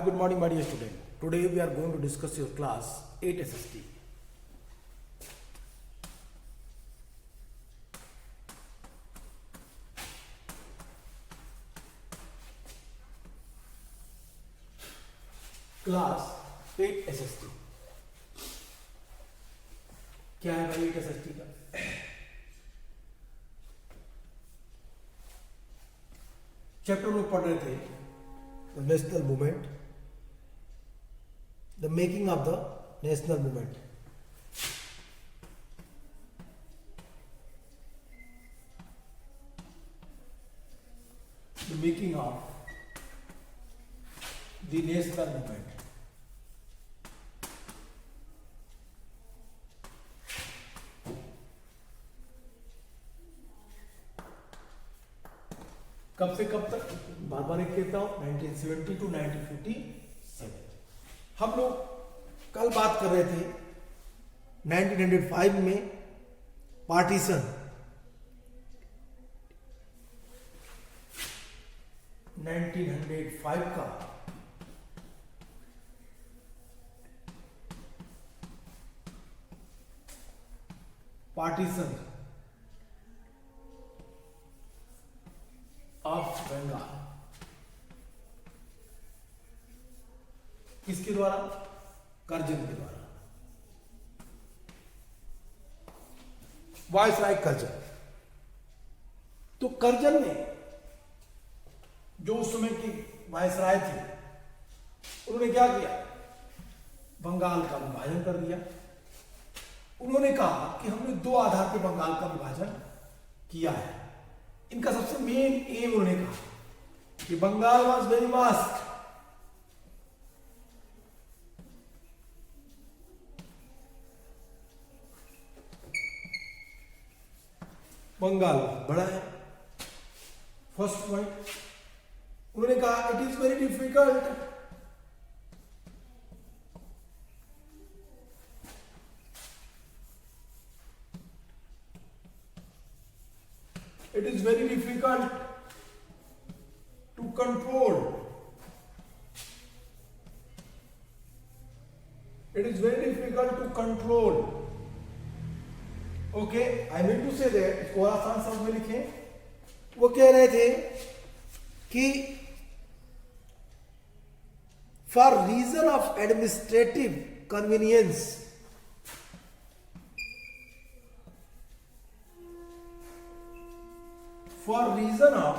Good morning, my dear student. Today we are going to discuss your class 8 SST. Class 8 SST क्या है भाई 8 SST का? Chapter में पढ़ रहे थे national movement, the making of the national movement. The making of the national movement. कब से कब तक? बार बार एक कहता हूं 1970 to 1957. हम लोग कल बात कर रहे थे 1905 में पार्टीशन, 1905 का पार्टीशन ऑफ बंगाल किसके द्वारा? कर्जन के द्वारा, वायसराय कर्जन। तो कर्जन ने जो उस समय की वायसराय थे उन्होंने क्या किया? बंगाल का विभाजन कर दिया। उन्होंने कहा कि हमने दो आधार पर बंगाल का विभाजन किया है। इनका सबसे मेन एम उन्होंने कहा कि Bengal was very vast, Bengal बड़ा है। फर्स्ट पॉइंट उन्होंने कहा it is very difficult to control, it is very difficult to control. Okay, I mean to say that, इसको आसान शब्द में लिखें। वो कह रहे थे कि for reason of administrative convenience, for reason of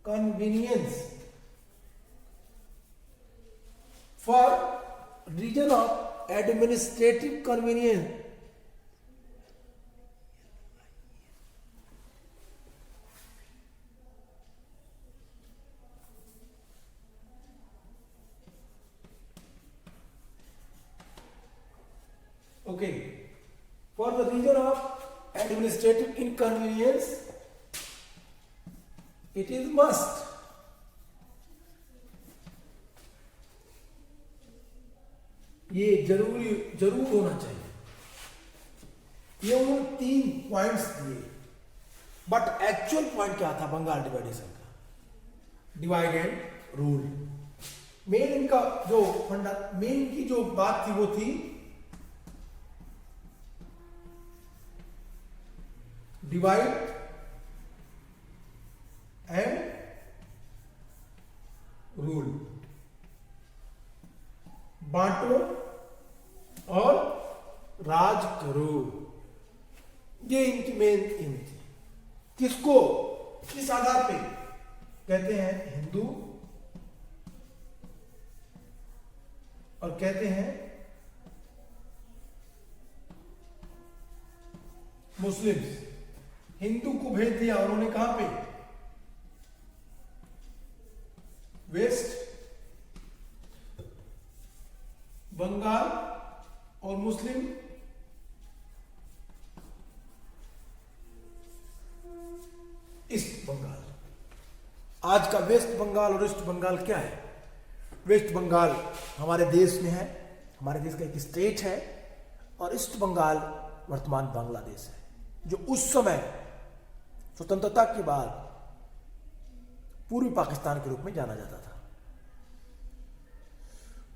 convenience, for reason of administrative convenience, okay, for the reason of administrative inconvenience it is must, ये जरूर होना चाहिए। ये उन्होंने 3 पॉइंट्स दिए, बट एक्चुअल पॉइंट क्या था बंगाल डिवाइडेशन का? Divide and rule. मेन इनका जो मेन की जो बात थी वो थी डिवाइड एंड रूल, बांटो और राज करो। ये इनकी मेन एम थी। किसको, किस आधार पे? कहते हैं हिंदू और कहते हैं मुस्लिम्स। हिंदू को भेज दिया उन्होंने कहां पे? वेस्ट बंगाल, और मुस्लिम ईस्ट बंगाल। आज का वेस्ट बंगाल और ईस्ट बंगाल क्या है? वेस्ट बंगाल हमारे देश में है, हमारे देश का एक स्टेट है, और ईस्ट बंगाल वर्तमान बांग्लादेश है, जो उस समय स्वतंत्रता के बाद पूर्वी पाकिस्तान के रूप में जाना जाता था।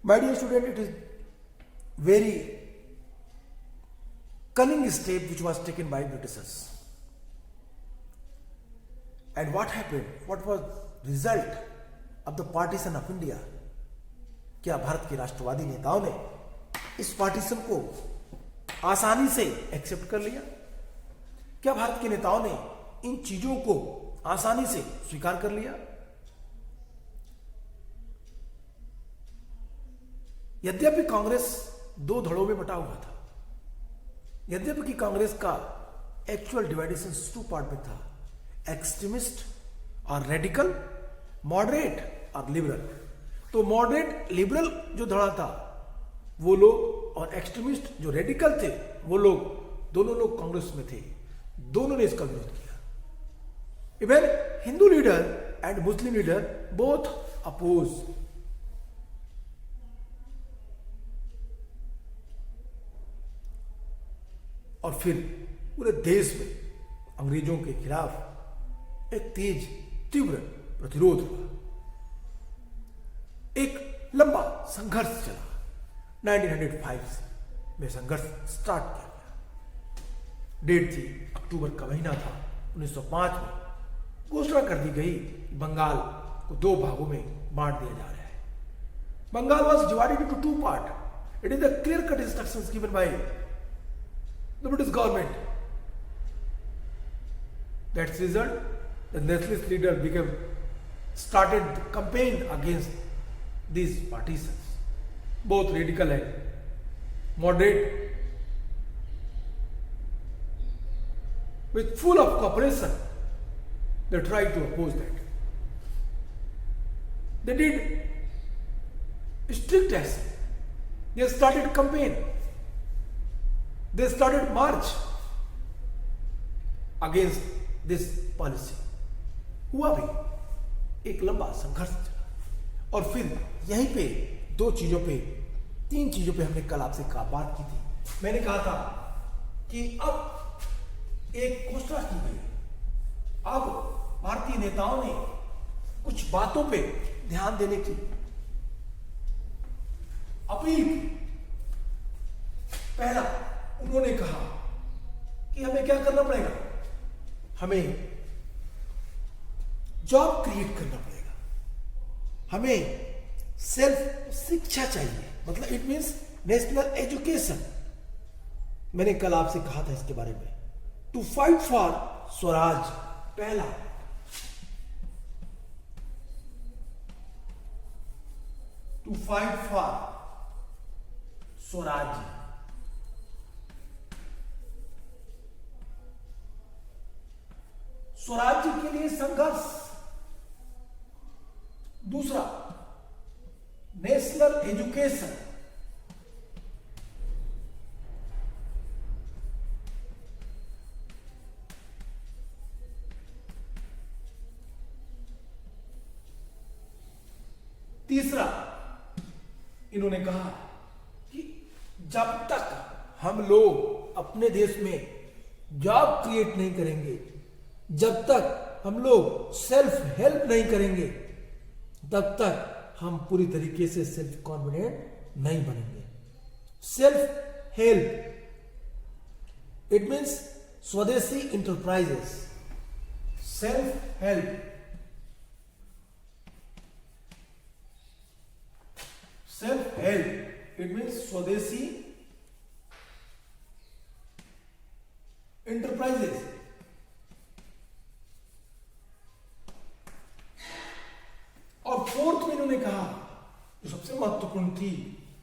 My dear student, it is very cunning step which was taken by Britishers. And what happened? What was result of the partition of India? क्या भारत के राष्ट्रवादी नेताओं ने इस पार्टीशन को आसानी से एक्सेप्ट कर लिया? क्या भारत के नेताओं ने इन चीजों को आसानी से स्वीकार कर लिया? यद्यपि कांग्रेस दो धड़ों में बटा हुआ था, यद्यपि कि कांग्रेस का एक्चुअल डिवाइडेशन टू पार्ट में था, एक्सट्रीमिस्ट और रेडिकल, मॉडरेट और लिबरल। तो मॉडरेट लिबरल जो धड़ा था वो लोग, और एक्सट्रीमिस्ट जो रेडिकल थे वो लोग, दोनों लोग कांग्रेस में थे, दोनों ने इसका विरोध किया। Even Hindu leader and Muslim leader both oppose. और फिर पूरे देश में अंग्रेजों के खिलाफ एक तेज तीव्र प्रतिरोध हुआ, एक लंबा संघर्ष चला। 1905 में संघर्ष स्टार्ट किया गया। डेट थी, अक्टूबर का महीना था। 1905 में घोषणा कर दी गई, बंगाल को दो भागों में बांट दिया जा रहा है। Bengal was divided into two part. It is the clear cut instructions given by the British government. That's result, the nationalist leader started the campaign against these partitions, both radical and moderate, with full of cooperation. They tried to oppose that. They did strict action. They started campaign. They started march against this policy. हुआ भी एक लंबा संघर्ष चला, और फिर यहीं पे दो चीजों पे, तीन चीजों पे हमने कल आपसे बात की थी। मैंने कहा था कि अब एक घोषणा की गई, अब भारतीय नेताओं ने कुछ बातों पे ध्यान देने की अपील की। पहला, उन्होंने कहा कि हमें क्या करना पड़ेगा? हमें जॉब क्रिएट करना पड़ेगा, हमें सेल्फ शिक्षा चाहिए, मतलब इट मींस नेशनल एजुकेशन। मैंने कल आपसे कहा था इसके बारे में। टू फाइट फॉर स्वराज, पहला। टू फाइट फॉर स्वराज, स्वराज्य के लिए संघर्ष। दूसरा, नेशनल एजुकेशन। तीसरा, इन्होंने कहा कि जब तक हम लोग अपने देश में जॉब क्रिएट नहीं करेंगे, जब तक हम लोग सेल्फ हेल्प नहीं करेंगे, तब तक हम पूरी तरीके से सेल्फ कॉन्फिडेंट नहीं बनेंगे। सेल्फ हेल्प, इट मीन्स स्वदेशी enterprises. Self help, self help, it means स्वदेशी इंटरप्राइजेस। और फोर्थ में इन्होंने कहा, जो सबसे महत्वपूर्ण थी,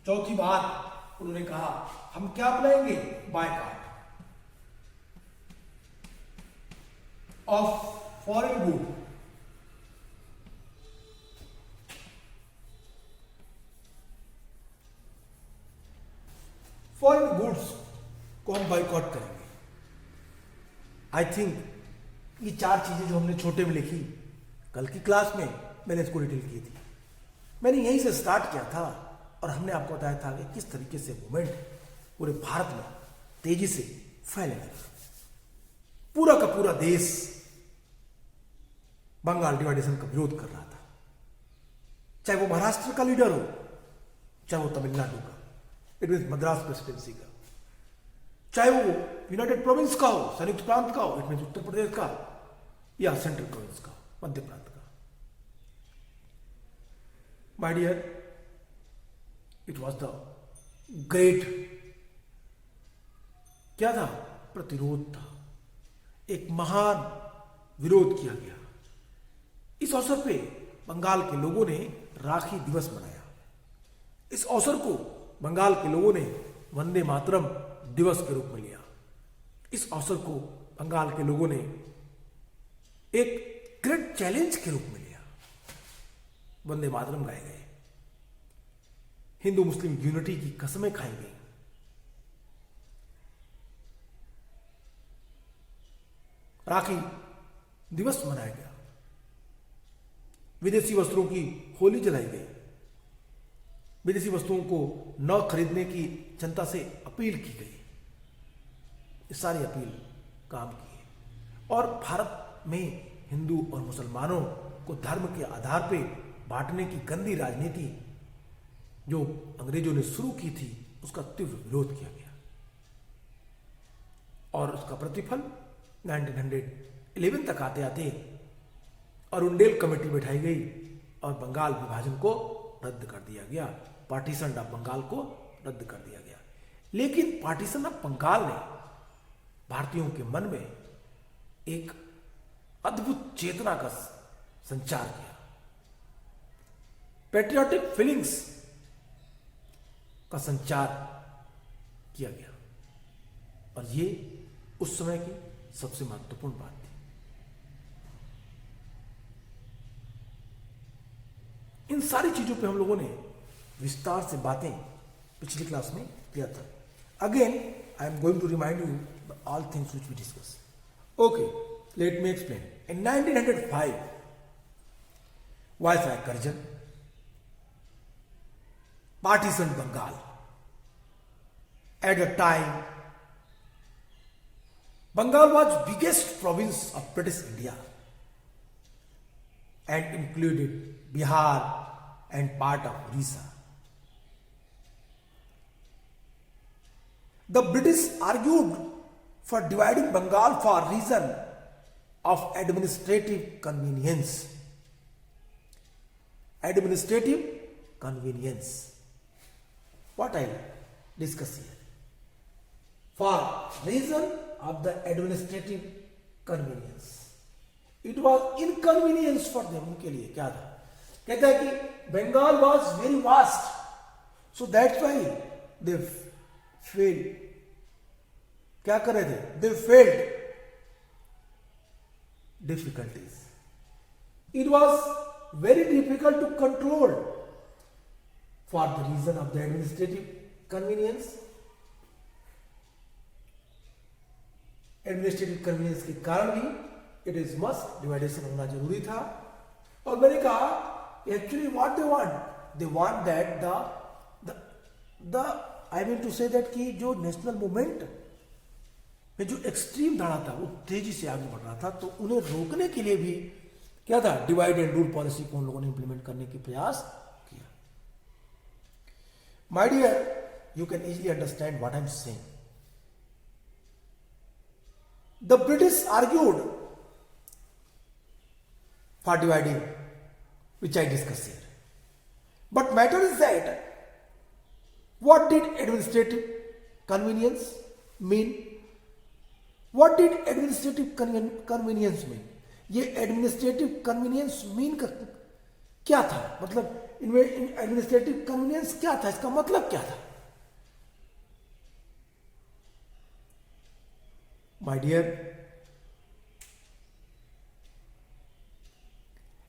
चौथी बात, उन्होंने कहा हम क्या अपनाएंगे? Boycott of foreign good. Foreign goods को हम बायकॉट करेंगे। आई थिंक ये 4 चीजें जो हमने छोटे में लिखी, कल की क्लास में मैंने इसको डिटेल की थी। मैंने यहीं से स्टार्ट किया था और हमने आपको बताया था कि किस तरीके से मूवमेंट पूरे भारत में तेजी से फैलने लगा। पूरा का पूरा देश बंगाल डिवाइडेशन का विरोध कर रहा था, चाहे वो महाराष्ट्र का लीडर हो, चाहे वो तमिलनाडु का, इट मीन मद्रास प्रेसिडेंसी का, चाहे वो यूनाइटेड प्रोविंस का हो, संयुक्त प्रांत का हो, इट मीन उत्तर प्रदेश का, या सेंट्रल प्रोविंस का, मध्य प्रांत का। My dear, it was the great, क्या था, प्रतिरोध था, एक महान विरोध किया गया। इस अवसर पे बंगाल के लोगों ने राखी दिवस मनाया। इस अवसर को बंगाल के लोगों ने वंदे मातरम दिवस के रूप में लिया। इस अवसर को बंगाल के लोगों ने एक ग्रेट चैलेंज के रूप में लिया। वंदे मातरम गाए गए, हिंदू मुस्लिम यूनिटी की कसमें खाई गई। राखी दिवस मनाया गया। विदेशी वस्त्रों की होली जलाई गई। विदेशी वस्तुओं को न खरीदने की जनता से अपील की गई। ये सारी अपील काम की है। और भारत में हिंदू और मुसलमानों को धर्म के आधार पे बांटने की गंदी राजनीति जो अंग्रेजों ने शुरू की थी, उसका तीव्र विरोध किया गया। और उसका प्रतिफल 1911 तक आते आते अरुंडेल कमेटी बैठाई गई और बंगाल विभाजन को रद्द कर दिया गया। पार्टीशन ऑफ बंगाल को रद्द कर दिया गया। लेकिन पार्टीशन ऑफ बंगाल ने भारतीयों के मन में एक अद्भुत चेतना का संचार किया। पैट्रियोटिक फीलिंग्स का संचार किया गया। और ये उस समय की सबसे महत्वपूर्ण बात थी। इन सारी चीजों पे हम लोगों ने विस्तार से बातें पिछली क्लास में किया था। Again I am going to remind you all things which we discuss. Okay, let me explain. In 1905 viceroy Curzon partitioned Bengal. At the time, Bengal was biggest province of British India and included Bihar and part of Orissa. The British argued for dividing Bengal for reason of administrative convenience. Administrative convenience. What I'll discuss here. For reason of the administrative convenience. It was inconvenience for them. उनके लिए क्या था? कहता है कि Bengal was very vast. So that's why they failed. क्या कर रहे थे? They failed difficulties. It was very difficult to control for the reason of the administrative convenience. Administrative convenience के कारण भी इट इज मस्ट डिवाइडेशन होना जरूरी था। और मैंने कहा actually what they want that the I mean to say that कि जो नेशनल मूवमेंट में जो एक्सट्रीम धारा था वो तेजी से आगे बढ़ रहा था, तो उन्हें रोकने के लिए भी क्या था, डिवाइड एंड रूल पॉलिसी को उन लोगों ने इंप्लीमेंट करने की प्रयास किया। My dear, you can easily understand what I am saying. The British argued for dividing, which I discussed here. But matter is that what did administrative convenience mean? What did administrative convenience mean? ये administrative convenience mean का क्या था? मतलब इनमें administrative convenience क्या था? इसका मतलब क्या था? My dear,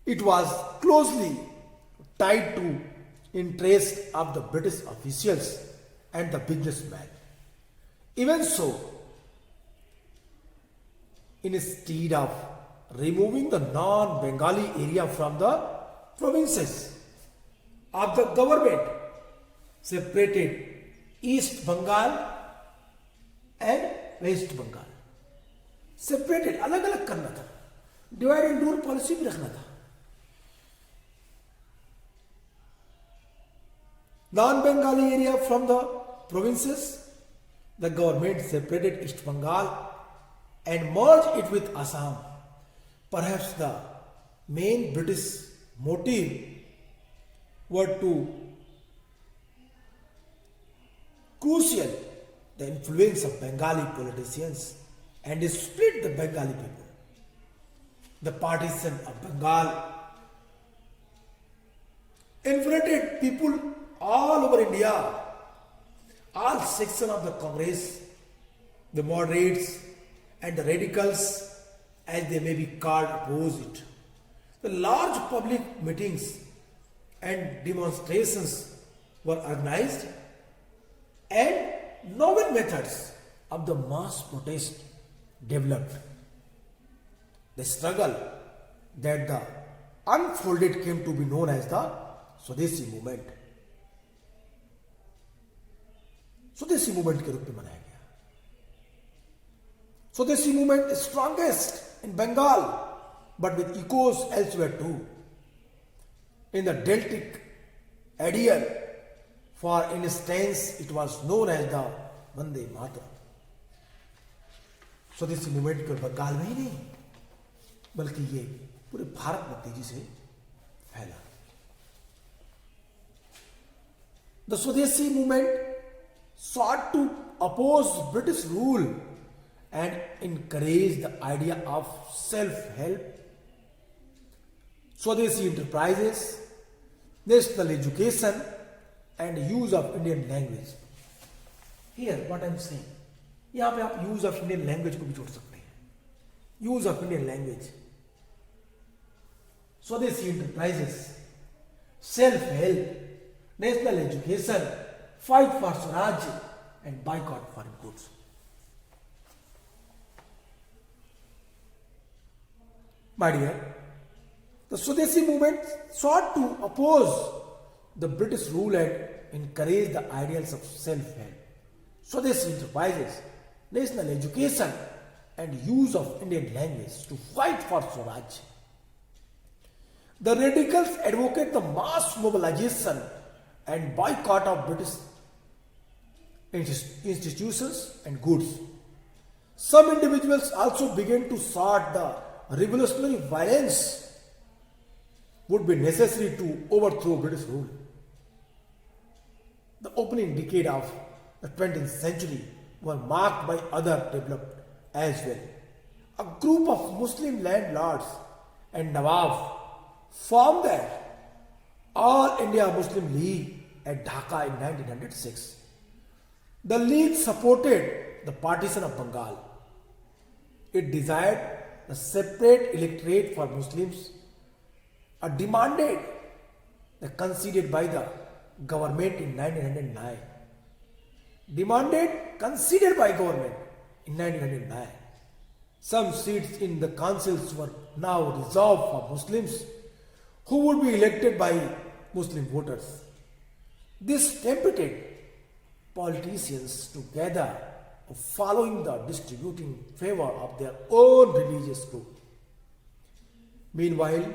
it was closely tied to interest of the British officials and the businessmen. Even so, instead of removing the non-Bengali area from the provinces of the government, separated East Bengal and West Bengal. Separated, अलग अलग करना था, divide and rule policy भी रखना था. Non-Bengali area from the provinces, the government separated East Bengal and merged it with Assam. Perhaps the main British motive were to crucial the influence of Bengali politicians and split the Bengali people. The partition of Bengal infiltrated people all over India. All sections of the Congress, the moderates and the radicals, as they may be called, opposed it. The large public meetings and demonstrations were organized, and novel methods of the mass protest developed. The struggle that the unfolded came to be known as the swadeshi movement. Swadeshi movement के रूप में मनाया गया. Swadeshi movement strongest in Bengal but with echoes elsewhere too. In the Deltic Aegean, for instance, it was known as the Vande Mataram. स्वदेशी movement केवल बंगाल में ही नहीं, बल्कि ये पूरे भारत में तेजी से फैला. The Swadeshi movement sought to oppose British rule and encourage the idea of self-help, Swadeshi enterprises, national education, and use of Indian language. Here, what I am saying, यहाँ पे आप use of Indian language को भी जोड़ सकते हैं. Use of Indian language, Swadeshi enterprises, self-help, national education, fight for Swaraj, and boycott foreign goods. My dear, the Swadeshi movement sought to oppose the British rule and encourage the ideals of self-help, Swadeshi enterprises, national education, and use of Indian language to fight for Swaraj. The radicals advocate the mass mobilization and boycott of British institutions and goods. Some individuals also began to sort the revolutionary violence would be necessary to overthrow British rule. The opening decade of the 20th century were marked by other development as well. A group of Muslim landlords and Nawab formed the All India Muslim League at Dhaka in 1906. The league supported the partition of Bengal. It desired a separate electorate for Muslims, demanded conceded by the government in 1909. Some seats in the councils were now reserved for Muslims who would be elected by Muslim voters. This tempted politicians to gather following the distributing favor of their own religious group. Meanwhile,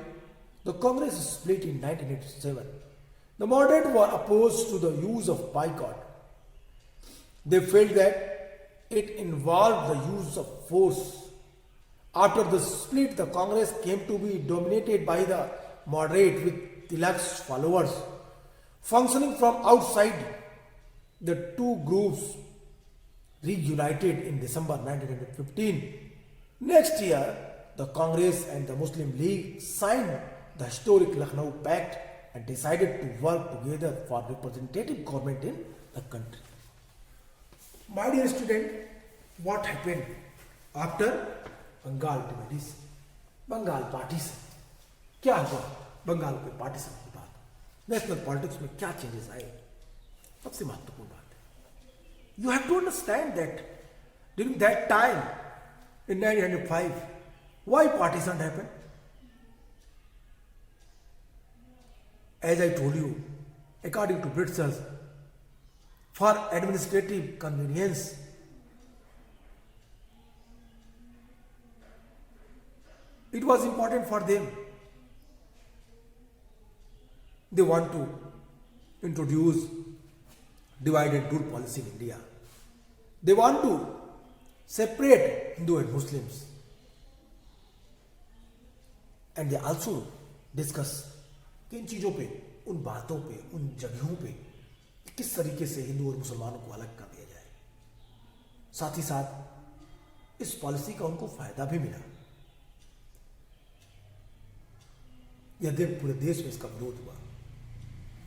the Congress split in 1987. The moderates were opposed to the use of boycott. They felt that it involved the use of force. After the split, the Congress came to be dominated by the moderate with Tilak's followers. Functioning from outside, the two groups reunited in December 1915. Next year, the Congress and the Muslim League signed the historic Lucknow Pact and decided to work together for representative government in the country. My dear student, what happened after Bengal division? Bengal partition. क्या हुआ बंगाल के partition के बाद? National politics में क्या changes आए? सबसे महत्वपूर्ण बात है, you have to understand that during that time in 1905 Why partition happened? As I told you, according to Britishers, for administrative convenience, it was important for them. They want to introduce divide and rule policy in India. They want to separate Hindu and Muslims. And they also discuss कि इन चीज़ों पे, उन बातों पे, उन जगहों पे किस तरीके से हिंदू और मुसलमानों को अलग कर दिया जाए। साथ ही साथ इस पॉलिसी का उनको फायदा भी मिला। यद्यपि पूरे देश में इसका विरोध हुआ।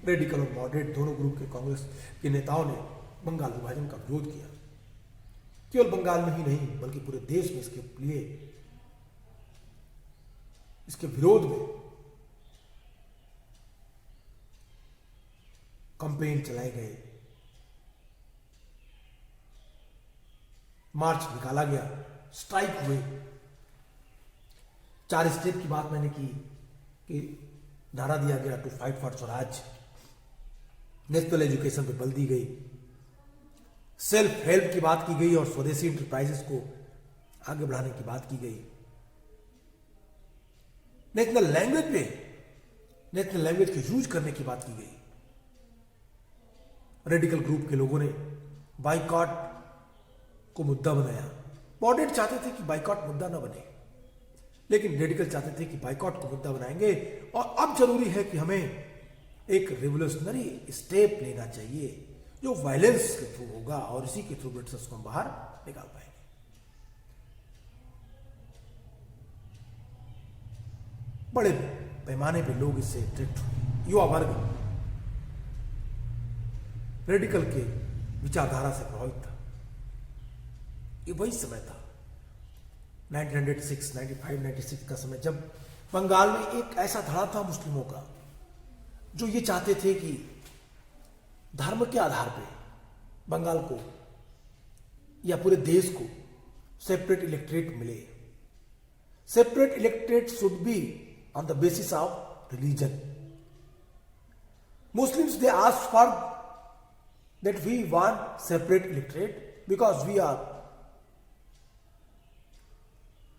रेडिकल और मॉडरेट दोनों ग्रुप के कांग्रेस के नेताओं ने बंगाल विभाजन का विरोध किया। केवल बंगाल में ही नहीं बल्कि पूरे देश में इसके लिए, इसके विरोध में कैंपेन चलाए गए, मार्च निकाला गया, स्ट्राइक हुए। 4 स्टेप की बात मैंने की कि नारा दिया गया to fight for swaraj, national education पे बल दी गई, सेल्फ हेल्प की बात की गई और स्वदेशी इंटरप्राइजेस को आगे बढ़ाने की बात की गई। नेशनल लैंग्वेज के यूज करने की बात की गई। रेडिकल ग्रुप के लोगों ने बाइकॉट को मुद्दा बनाया। मॉडरेट चाहते थे कि बाइकॉट मुद्दा न बने, लेकिन रेडिकल चाहते थे कि बाइकॉट को मुद्दा बनाएंगे और अब जरूरी है कि हमें एक रिवोल्यूशनरी स्टेप लेना चाहिए जो वायलेंस के थ्रू होगा और इसी के थ्रू ब्रिटिशर्स को हम बाहर निकाल पाएंगे। बड़े पैमाने पे लोग इससे अट्रैक्ट हुए। युवा वर्ग रेडिकल के विचारधारा से प्रभावित था। ये वही समय था 1906, 95, 96 का समय, जब बंगाल में एक ऐसा धड़ा था मुस्लिमों का जो ये चाहते थे कि धर्म के आधार पे बंगाल को या पूरे देश को सेपरेट इलेक्ट्रेट मिले। Separate electorate should be on the basis of religion. Muslims, they asked for that we want separate electorate because we are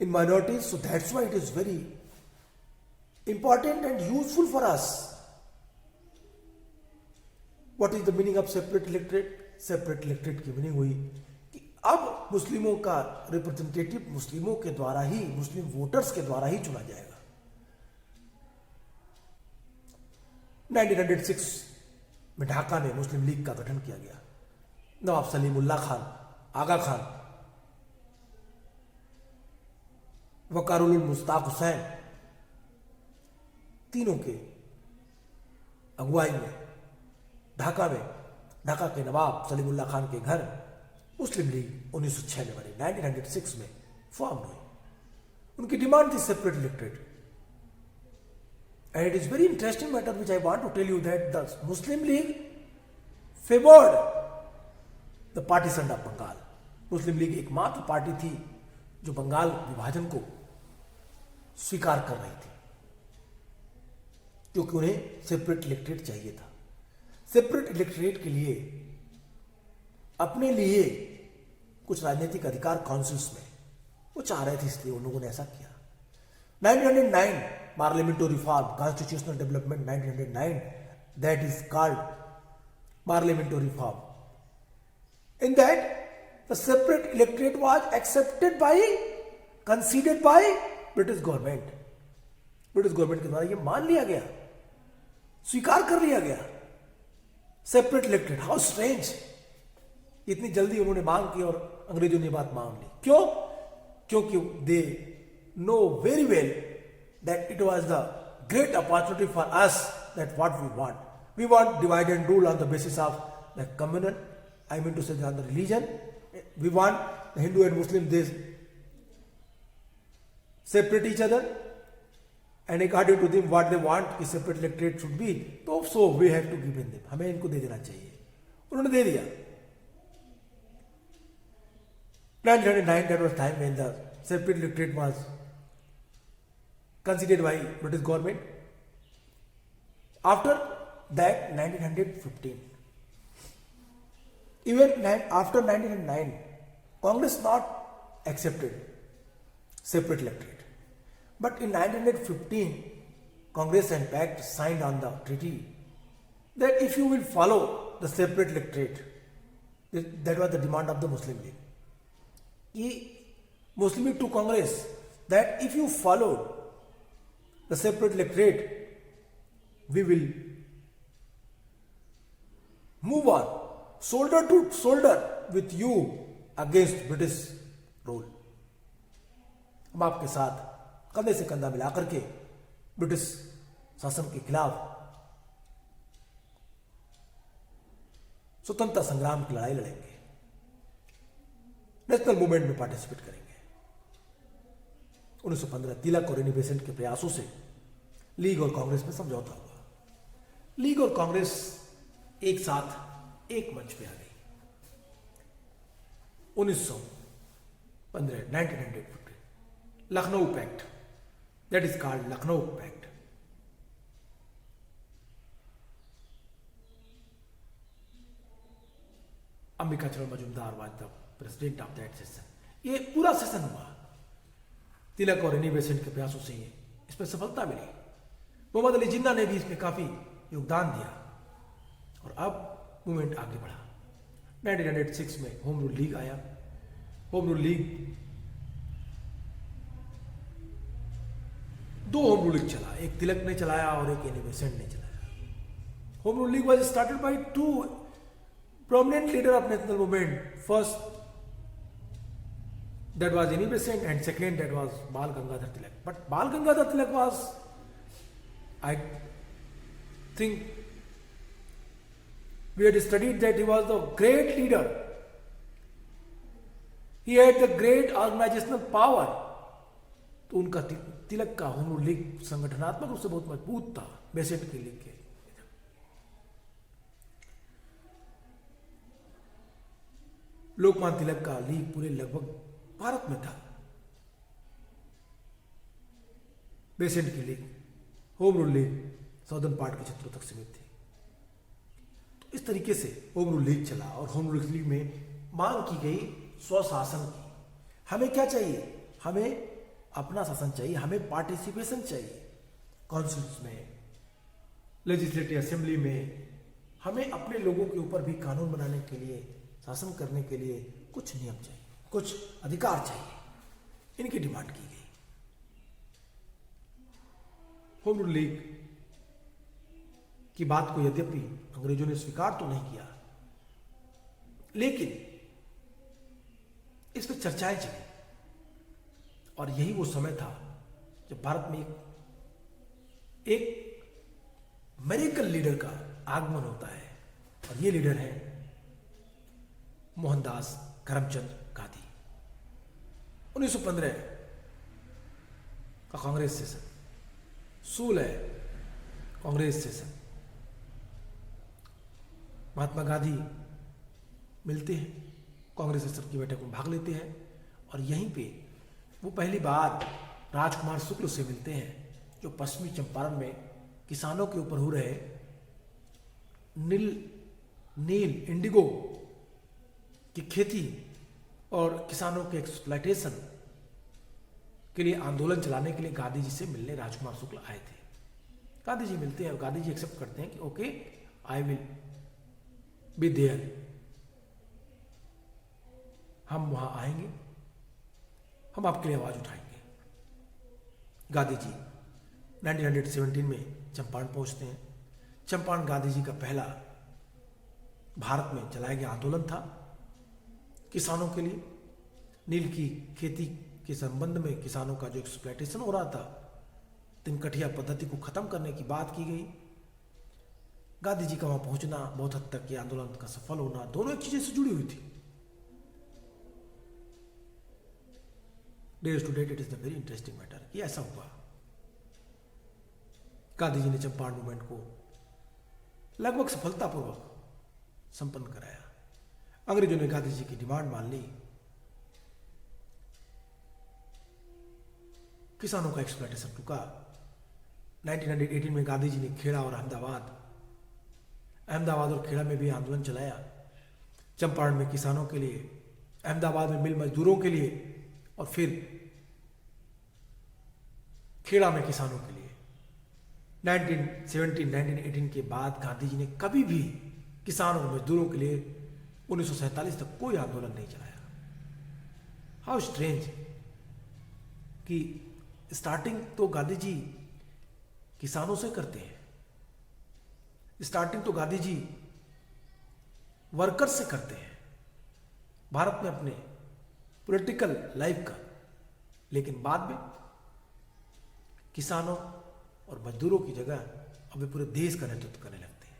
in minorities, so that's why it is very important and useful for us. What is the meaning of separate electorate? Separate electorate की meaning हुई कि अब मुस्लिमों का representative मुस्लिमों के द्वारा ही, मुस्लिम voters के द्वारा ही चुना जाएगा। 1906 में ढाका में मुस्लिम लीग का गठन किया गया। नवाब सलीमुल्लाह खान, आगा खान, वकारुल मुश्ताक हुसैन, तीनों के अगुवाई में ढाका के नवाब सलीमुल्लाह खान के घर मुस्लिम लीग 1906 में बनी, 1906 में फॉर्म हुई। उनकी डिमांड थी separate electorate. And it is very interesting matter which I want to tell you that the Muslim League favored the partition of Bengal. Muslim league एकमात्र पार्टी थी जो बंगाल विभाजन को स्वीकार कर रही थी, क्योंकि उन्हें सेपरेट इलेक्टोरेट चाहिए था। सेपरेट इलेक्टोरेट के लिए अपने लिए कुछ राजनीतिक अधिकार काउंसिल्स में वो चाह रहे थे, इसलिए उन लोगों ने ऐसा किया। 1909 Parliamentary reform, constitutional development 1909, that is called parliamentary reform. In that, the separate electorate was accepted by, conceded by British government. British government के द्वारा ये मान लिया गया, स्वीकार कर लिया गया सेपरेट इलेक्टोरेट। हाउ स्ट्रेंज, इतनी जल्दी उन्होंने मांग की और अंग्रेजों ने बात मान ली। क्यों? क्योंकि they know very well that it was the great opportunity for us that what we want. We want divide and rule on the basis of the communal, I mean to say on the religion. We want the Hindu and Muslim, they separate each other and according to them what they want कि separate electorate should be, तो so we have to give in them, हमें इनको दे देना चाहिए। उन्होंने दे दिया। 1909 that was time when the separate electorate was considered by British government. After that, 1915, even after 1909, Congress not accepted separate electorate. But in 1915, Congress and Pact signed on the treaty that if you will follow the separate electorate, that was the demand of the Muslim League. Muslim League to Congress that if you followed the separate electorate, we will move on shoulder to shoulder with you against British rule. हम आपके साथ कंधे से कंधा मिलाकर के British शासन के खिलाफ स्वतंत्रता संग्राम की लड़ाई लड़ेंगे, नेशनल मूवमेंट में पार्टिसिपेट करेंगे। 1915 तिलक और एनी बेसेंट के प्रयासों से लीग और कांग्रेस में समझौता हुआ। लीग और कांग्रेस एक साथ एक मंच पे आ गई। 1915 Lucknow pact, that is called Lucknow pact. Ambika Charan Majumdar was the president of that session. ये पूरा सेशन हुआ तिलक और एनी बेसेंट के प्रयासों से, इसमें सफलता मिली। मोहम्मद अली जिन्ना ने भी इसमें काफी योगदान दिया और अब मूवमेंट आगे बढ़ा। 1906 में होम रूल लीग आया। Home rule league 2 home rule league चला, एक तिलक ने चलाया और एक एनी बेसेंट ने चलाया। Home rule league was started by 2 prominent leader of national movement. First, that was Annie Besant, and second, that was Bal Gangadhar Tilak. But Bal Gangadhar Tilak was, I think, we had studied that he was the great leader. He had the great organizational power. तो उनका तिलक का home rule league संगठनात्मक रूप से बहुत मजबूत था Besant के लीग के। लोकमान्य तिलक का लीग पूरे लगभग भारत में था। बेसेंट की league, home rule league southern part के क्षेत्रों तक सीमित थी। तो इस तरीके से होम रूल लीग चला और होम रूल लीग में मांग की गई स्वशासन की। हमें क्या चाहिए? हमें अपना शासन चाहिए, हमें पार्टिसिपेशन चाहिए काउंसिल्स में, लेजिस्लेटिव असेंबली में। हमें अपने लोगों के ऊपर भी कानून बनाने के लिए, शासन करने के लिए कुछ नियम चाहिए, कुछ अधिकार चाहिए। इनकी डिमांड की गई। होम रूल लीग की बात को यद्यपि अंग्रेजों ने स्वीकार तो नहीं किया, लेकिन इस पर चर्चाएं चली। और यही वो समय था जब भारत में एक मेरिकल लीडर का आगमन होता है, और ये लीडर है मोहनदास करमचंद गांधी। 1915 का कांग्रेस सेशन, 16 कांग्रेस सेशन, महात्मा गांधी मिलते हैं, कांग्रेस सेशन की बैठक में भाग लेते हैं, और यहीं पे वो पहली बार राजकुमार शुक्ल से मिलते हैं, जो पश्चिमी चंपारण में किसानों के ऊपर हो रहे नील इंडिगो की खेती और किसानों के एक्सप्लॉयटेशन के लिए आंदोलन चलाने के लिए गांधी जी से मिलने राजकुमार शुक्ल आए थे। गांधी जी मिलते हैं और गांधी जी एक्सेप्ट करते हैं कि okay, I will be there, हम वहां आएंगे, हम आपके लिए आवाज उठाएंगे। गांधी जी 1917 में चंपारण पहुंचते हैं। चंपारण गांधी जी का पहला भारत में चलाया गया आंदोलन था किसानों के लिए। नील की खेती के संबंध में किसानों का जो एक्सप्लॉयटेशन हो रहा था, तिनकठिया पद्धति को खत्म करने की बात की गई। गांधी जी का वहां पहुंचना, बहुत हद तक ये आंदोलन का सफल होना, दोनों एक चीजें से जुड़ी हुई थी। Days to date it is the very interesting matter कि ऐसा हुआ। गांधी जी ने चंपारण मूवमेंट को लगभग सफलतापूर्वक संपन्न कराया। अंग्रेजों ने गांधी जी की डिमांड मान ली किसानों का एक्सप्लॉयटेशन रुका। 1918 में गांधी जी ने खेड़ा और अहमदाबाद और खेड़ा में भी आंदोलन चलाया। चंपारण में किसानों के लिए, अहमदाबाद में मिल मजदूरों के लिए, और फिर खेड़ा में किसानों के लिए। 1918 के बाद गांधी जी ने कभी भी किसानों और मजदूरों के लिए 1947 तक कोई आंदोलन नहीं चलाया। हाउ स्ट्रेंज कि स्टार्टिंग तो गांधी जी किसानों से करते हैं, स्टार्टिंग तो गांधी जी वर्कर्स से करते हैं भारत में अपने पॉलिटिकल लाइफ का, लेकिन बाद में किसानों और मजदूरों की जगह अब वे पूरे देश का नेतृत्व करने लगते हैं।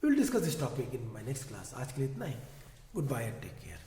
We will discuss this topic in my next class. आज के लिए इतना ही। Good bye and take care.